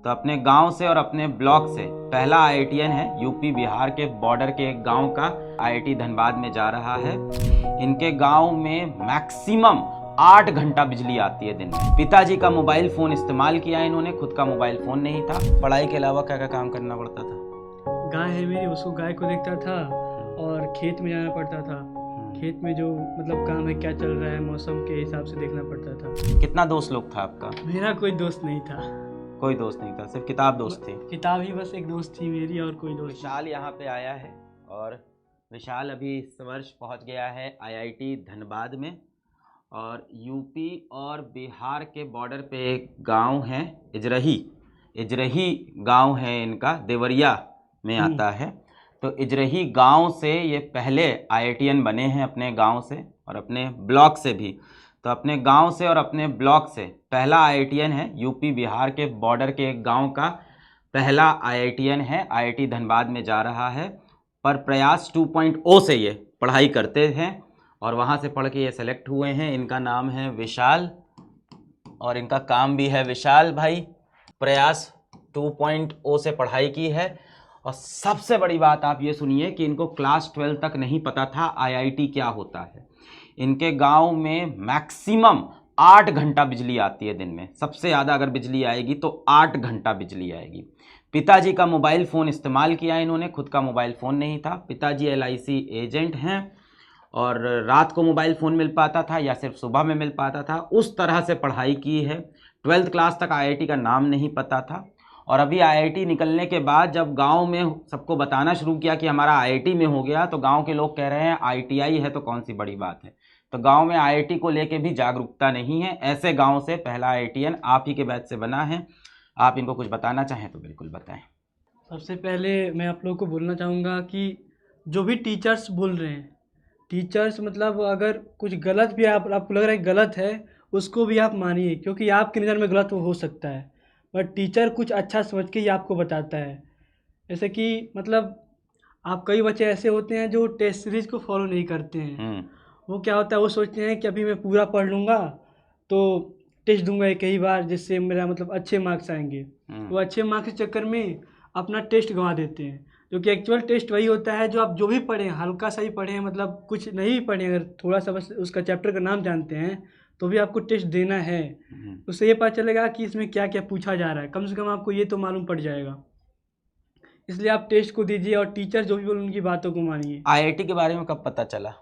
तो अपने गांव से और अपने ब्लॉक से पहला आईआईटीएन है। यूपी बिहार के बॉर्डर के एक गांव का आईआईटी धनबाद में जा रहा है। इनके गांव में मैक्सिमम 8 घंटा बिजली आती है दिन में। पिताजी का मोबाइल फोन इस्तेमाल किया इन्होंने, खुद का मोबाइल फोन नहीं था। पढ़ाई के अलावा क्या क्या काम करना पड़ता था? गाय है मेरी, उसको गाय को देखता था और खेत में जाना पड़ता था। खेत में जो मतलब काम है, क्या चल रहा है, मौसम के हिसाब से देखना पड़ता था। कितना दोस्त लोग था आपका? मेरा कोई दोस्त नहीं था। कोई दोस्त नहीं था, सिर्फ किताब दोस्त थी? किताब ही बस एक दोस्त थी मेरी, और कोई दोस्त। विशाल यहाँ पे आया है और विशाल अभी इस वर्ष पहुँच गया है आईआईटी धनबाद में। और यूपी और बिहार के बॉर्डर पे एक गांव है इजरही गांव है इनका, देवरिया में आता है। तो इजरही गांव से ये पहले आईआईटीएन बने हैं, अपने गांव से और अपने ब्लॉक से भी। तो अपने गांव से और अपने ब्लॉक से पहला आईआईटीएन है। यूपी बिहार के बॉर्डर के एक गांव का पहला आईआईटीएन है, आईआईटी धनबाद में जा रहा है। पर प्रयास 2.0 से ये पढ़ाई करते हैं और वहाँ से पढ़ के ये सेलेक्ट हुए हैं। इनका नाम है विशाल और इनका काम भी है। विशाल भाई प्रयास 2.0 से पढ़ाई की है। और सबसे बड़ी बात आप ये सुनिए कि इनको क्लास 12 तक नहीं पता था आईआईटी क्या होता है। इनके गांव में मैक्सिमम 8 घंटा बिजली आती है दिन में। सबसे ज़्यादा अगर बिजली आएगी तो 8 घंटा बिजली आएगी। पिताजी का मोबाइल फ़ोन इस्तेमाल किया इन्होंने, खुद का मोबाइल फ़ोन नहीं था। पिताजी एलआईसी एजेंट हैं और रात को मोबाइल फ़ोन मिल पाता था या सिर्फ सुबह में मिल पाता था। उस तरह से पढ़ाई की है। 12th क्लास तक आईआईटी का नाम नहीं पता था। और अभी आईआईटी निकलने के बाद जब गांव में सबको बताना शुरू किया कि हमारा आईआईटी में हो गया, तो गांव के लोग कह रहे हैं आईटीआई है तो कौन सी बड़ी बात है। तो गांव में आईआईटी को लेके भी जागरूकता नहीं है। ऐसे गांव से पहला आईआईटीएन आप ही के बैच से बना है। आप इनको कुछ बताना चाहें तो बिल्कुल बताएं। सबसे पहले मैं आप लोगों को बोलना चाहूँगा कि जो भी टीचर्स बोल रहे हैं, टीचर्स मतलब अगर कुछ गलत भी आपको लग रहा है गलत है, उसको भी आप मानिए, क्योंकि आपकी नज़र में गलत वो हो सकता है। बट टीचर कुछ अच्छा समझ के ही आपको बताता है। जैसे कि मतलब आप, कई बच्चे ऐसे होते हैं जो टेस्ट सीरीज को फॉलो नहीं करते हैं। वो क्या होता है, वो सोचते हैं कि अभी मैं पूरा पढ़ लूँगा तो टेस्ट दूंगा एक ही बार, जिससे मेरा मतलब अच्छे मार्क्स आएंगे। वो अच्छे मार्क्स के चक्कर में अपना टेस्ट गंवा देते हैं। क्योंकि एक्चुअल टेस्ट वही होता है जो आप जो भी पढ़ें, हल्का सा ही पढ़ें, मतलब कुछ नहीं भी पढ़ें, अगर थोड़ा सा बस उसका चैप्टर का नाम जानते हैं तो भी आपको टेस्ट देना है। उससे ये पता चलेगा कि इसमें क्या क्या पूछा जा रहा है, कम से कम आपको ये तो मालूम पड़ जाएगा। इसलिए आप टेस्ट को दीजिए और टीचर जो भी बोले उनकी बातों को मानिए। आईआईटी के बारे में कब पता चला?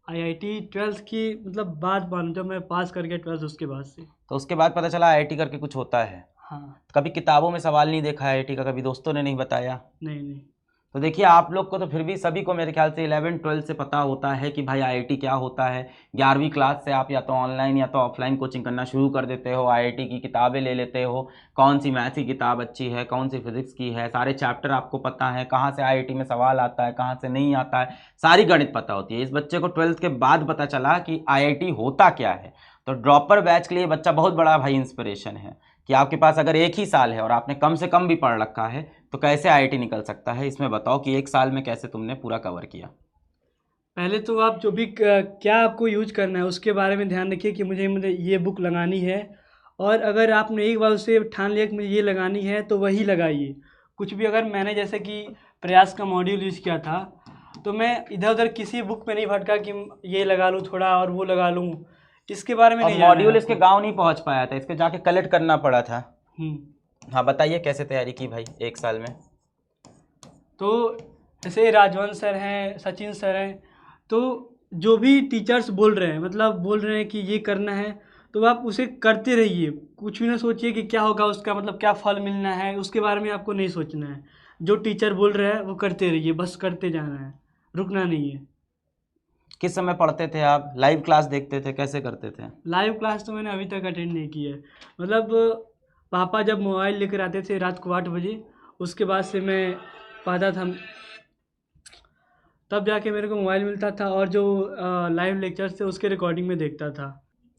आईआईटी 12th की मतलब बाद मालूम, जब मैं पास कर गया 12th, उसके बाद से। तो उसके बाद पता चला आईआईटी करके कुछ होता है। हाँ। कभी किताबों में सवाल नहीं देखा आईआईटी का? कभी दोस्तों ने नहीं बताया? नहीं। तो देखिए आप लोग को तो फिर भी सभी को मेरे ख्याल से 11-12 से पता होता है कि भाई आईआईटी क्या होता है। 11वीं क्लास से आप या तो ऑनलाइन या तो ऑफलाइन कोचिंग करना शुरू कर देते हो। आईआईटी की किताबें ले लेते हो, कौन सी मैथ्स की किताब अच्छी है, कौन सी फिजिक्स की है, सारे चैप्टर आपको पता है, कहाँ से आईआईटी में सवाल आता है, कहाँ से नहीं आता है, सारी गणित पता होती है। इस बच्चे को 12th के बाद पता चला कि आईआईटी होता क्या है। तो ड्रॉपर बैच के लिए बच्चा बहुत बड़ा भाई इंस्पिरेशन है कि आपके पास अगर एक ही साल है और आपने कम से कम भी पढ़ रखा है तो कैसे आईआईटी निकल सकता है। इसमें बताओ कि एक साल में कैसे तुमने पूरा कवर किया। पहले तो आप जो भी क्या आपको यूज करना है उसके बारे में ध्यान रखिए कि मुझे ये बुक लगानी है। और अगर आपने एक बार उसे ठान लिया कि मुझे ये लगानी है तो वही लगाइए। कुछ भी, अगर मैंने जैसे कि प्रयास का मॉड्यूल यूज़ किया था तो मैं इधर उधर किसी बुक में नहीं भटका कि ये लगा लूँ थोड़ा और वो लगा लूँ, इसके बारे में अब नहीं जाना है मॉड्यूल इसके आपको। गांव नहीं पहुंच पाया था, इसके जाके कलेक्ट करना पड़ा था। हाँ बताइए कैसे तैयारी की भाई एक साल में? तो ऐसे राजवंश सर हैं, सचिन सर हैं, तो जो भी टीचर्स बोल रहे हैं, मतलब बोल रहे हैं कि ये करना है, तो आप उसे करते रहिए। कुछ भी ना सोचिए कि क्या होगा उसका, मतलब क्या फल मिलना है, उसके बारे में आपको नहीं सोचना है। जो टीचर बोल रहे हैं वो करते रहिए, बस करते जाना है, रुकना नहीं है। किस समय पढ़ते थे आप? लाइव क्लास देखते थे, कैसे करते थे? लाइव क्लास तो मैंने अभी तक अटेंड नहीं की है। मतलब पापा जब मोबाइल लेकर आते थे रात को 8 बजे, उसके बाद से मैं पढ़ता था, तब जाके मेरे को मोबाइल मिलता था और जो लाइव लेक्चर्स थे उसके रिकॉर्डिंग में देखता था।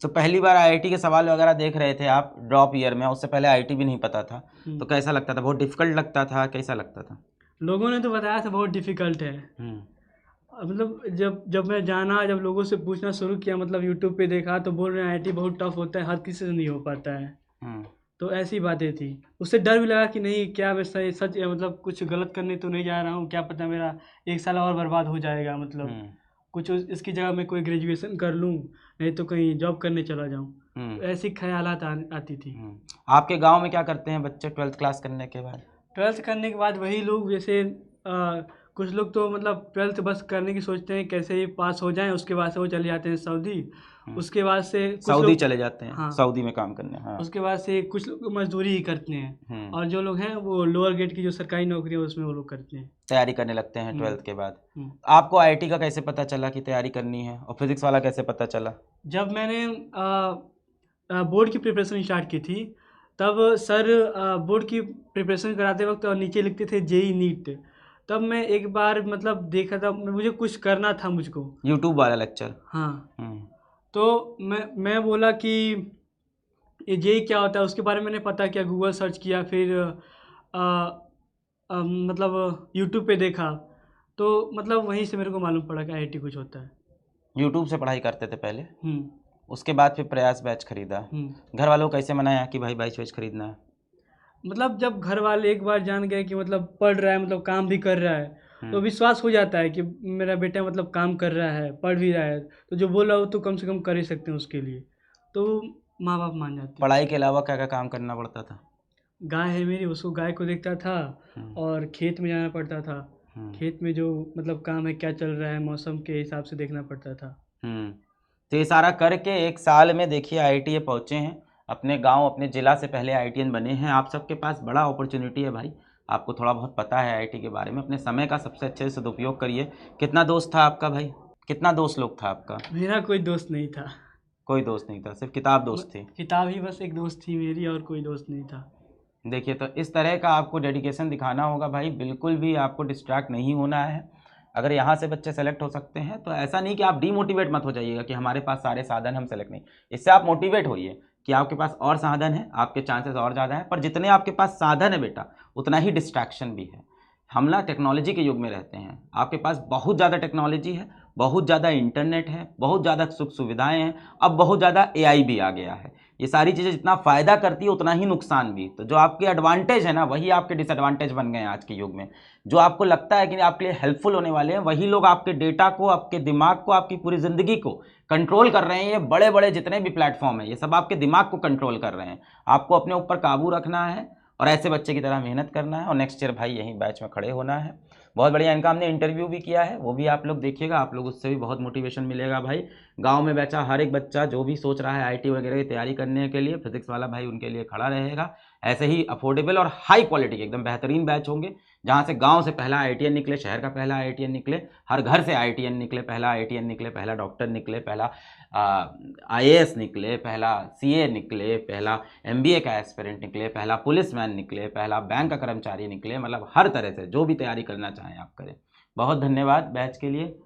तो पहली बार आईआईटी के सवाल वगैरह देख रहे थे आप ड्रॉप ईयर में, उससे पहले आईआईटी भी नहीं पता था, तो कैसा लगता था? बहुत डिफिकल्ट लगता था? कैसा लगता था? लोगों ने तो बताया था बहुत डिफ़िकल्ट है। मतलब जब मैं जाना, जब लोगों से पूछना शुरू किया, मतलब यूट्यूब पे देखा, तो बोल रहे हैं आईआईटी बहुत टफ होता है, हर किसी से नहीं हो पाता है। तो ऐसी बातें थी। उससे डर भी लगा कि नहीं क्या मैं सही सच मतलब कुछ गलत करने तो नहीं जा रहा हूँ, क्या पता मेरा 1 साल और बर्बाद हो जाएगा, मतलब कुछ इसकी जगह मैं कोई ग्रेजुएशन कर लूँ, नहीं तो कहीं जॉब करने चला जाऊँ। तो ऐसी ख्यालात आती थी। आपके गांव में क्या करते हैं बच्चे 12th क्लास करने के बाद? 12th करने के बाद वही लोग जैसे कुछ लोग तो मतलब 12th बस करने की सोचते हैं कैसे ही पास हो जाएं, उसके बाद से वो चले जाते हैं सऊदी। उसके बाद से कुछ सऊदी लोग चले जाते हैं। हाँ, सऊदी में काम करने। हाँ। उसके बाद से कुछ लोग मजदूरी ही करते हैं, और जो लोग हैं वो लोअर ग्रेड की जो सरकारी नौकरी है उसमें वो लोग करते हैं, तैयारी करने लगते हैं 12th के बाद। आपको आईआईटी का कैसे पता चला कि तैयारी करनी है, और फिजिक्स वाला कैसे पता चला? जब मैंने बोर्ड की प्रिपरेशन स्टार्ट की थी, तब सर बोर्ड की प्रिपरेशन कराते वक्त और नीचे लिखते थे जेई नीट। तब मैं एक बार मतलब देखा था, मुझे कुछ करना था मुझको। यूट्यूब वाला लेक्चर? हाँ। तो मैं बोला कि ये जेई क्या होता है, उसके बारे में मैंने पता किया, गूगल सर्च किया, फिर मतलब यूट्यूब पे देखा, तो मतलब वहीं से मेरे को मालूम पड़ा कि आईआईटी कुछ होता है। यूट्यूब से पढ़ाई करते थे पहले? उसके बाद फिर प्रयास बैच खरीदा। घर वालों को कैसे मनाया कि भाई बैच खरीदना है? मतलब जब घर वाले एक बार जान गए कि मतलब पढ़ रहा है, मतलब काम भी कर रहा है, तो विश्वास हो जाता है कि मेरा बेटा मतलब काम कर रहा है, पढ़ भी रहा है, तो जो बोल रहा हो तो कम से कम कर ही सकते हैं उसके लिए, तो माँ बाप मान जाते हैं। पढ़ाई के अलावा क्या क्या काम करना पड़ता था? गाय है मेरी, उसको गाय को देखता था, और खेत में जाना पड़ता था। खेत में जो मतलब काम है, क्या चल रहा है, मौसम के हिसाब से देखना पड़ता था। तो ये सारा करके 1 साल में देखिए आईआईटी पहुँचे हैं, अपने गांव अपने ज़िला से पहले आईआईटीएन बने हैं। आप सबके पास बड़ा अपॉर्चुनिटी है भाई, आपको थोड़ा बहुत पता है आईआईटी के बारे में, अपने समय का सबसे अच्छे से सदुपयोग करिए। कितना दोस्त था आपका भाई, कितना दोस्त लोग था आपका? मेरा कोई दोस्त नहीं था। कोई दोस्त नहीं था, सिर्फ किताब दोस्त थी? किताब ही बस एक दोस्त थी मेरी, और कोई दोस्त नहीं था। देखिए, तो इस तरह का आपको डेडिकेशन दिखाना होगा भाई, बिल्कुल भी आपको डिस्ट्रैक्ट नहीं होना है। अगर यहाँ से बच्चे सेलेक्ट हो सकते हैं तो ऐसा नहीं कि आप डीमोटिवेट मत हो जाइएगा कि हमारे पास सारे साधन हम सेलेक्ट नहीं। इससे आप मोटिवेट होइए कि आपके पास और साधन है, आपके चांसेस और ज़्यादा है। पर जितने आपके पास साधन है बेटा, उतना ही डिस्ट्रैक्शन भी है। हम ना टेक्नोलॉजी के युग में रहते हैं, आपके पास बहुत ज़्यादा टेक्नोलॉजी है, बहुत ज़्यादा इंटरनेट है, बहुत ज़्यादा सुख सुविधाएँ हैं, अब बहुत ज़्यादा एआई भी आ गया है। ये सारी चीज़ें जितना फ़ायदा करती है उतना ही नुकसान भी। तो जो आपके एडवांटेज है ना, वही आपके डिसएडवांटेज बन गए हैं आज के युग में। जो आपको लगता है कि आपके लिए हेल्पफुल होने वाले हैं, वही लोग आपके डेटा को, आपके दिमाग को, आपकी पूरी ज़िंदगी को कंट्रोल कर रहे हैं। ये बड़े बड़े जितने भी प्लेटफॉर्म हैं, ये सब आपके दिमाग को कंट्रोल कर रहे हैं। आपको अपने ऊपर काबू रखना है और ऐसे बच्चे की तरह मेहनत करना है, और नेक्स्ट ईयर भाई यहीं बैच में खड़े होना है। बहुत बढ़िया। इनका हमने इंटरव्यू भी किया है, वो भी आप लोग देखिएगा, आप लोग उससे भी बहुत मोटिवेशन मिलेगा भाई। गांव में बैठा हर एक बच्चा जो भी सोच रहा है आईटी वगैरह की तैयारी करने के लिए, फिजिक्स वाला भाई उनके लिए खड़ा रहेगा। ऐसे ही अफोर्डेबल और हाई क्वालिटी के एकदम बेहतरीन बैच होंगे, जहाँ से गांव से पहला आईआईटीएन निकले, शहर का पहला आईआईटीएन निकले, हर घर से आईआईटीएन निकले, पहला आईआईटीएन निकले, पहला डॉक्टर निकले, पहला आईएएस निकले, पहला सीए निकले, पहला एमबीए का एस्पिरेंट निकले, पहला पुलिसमैन निकले, पहला बैंक का कर्मचारी निकले। मतलब हर तरह से जो भी तैयारी करना चाहें आप करें। बहुत धन्यवाद बैच के लिए।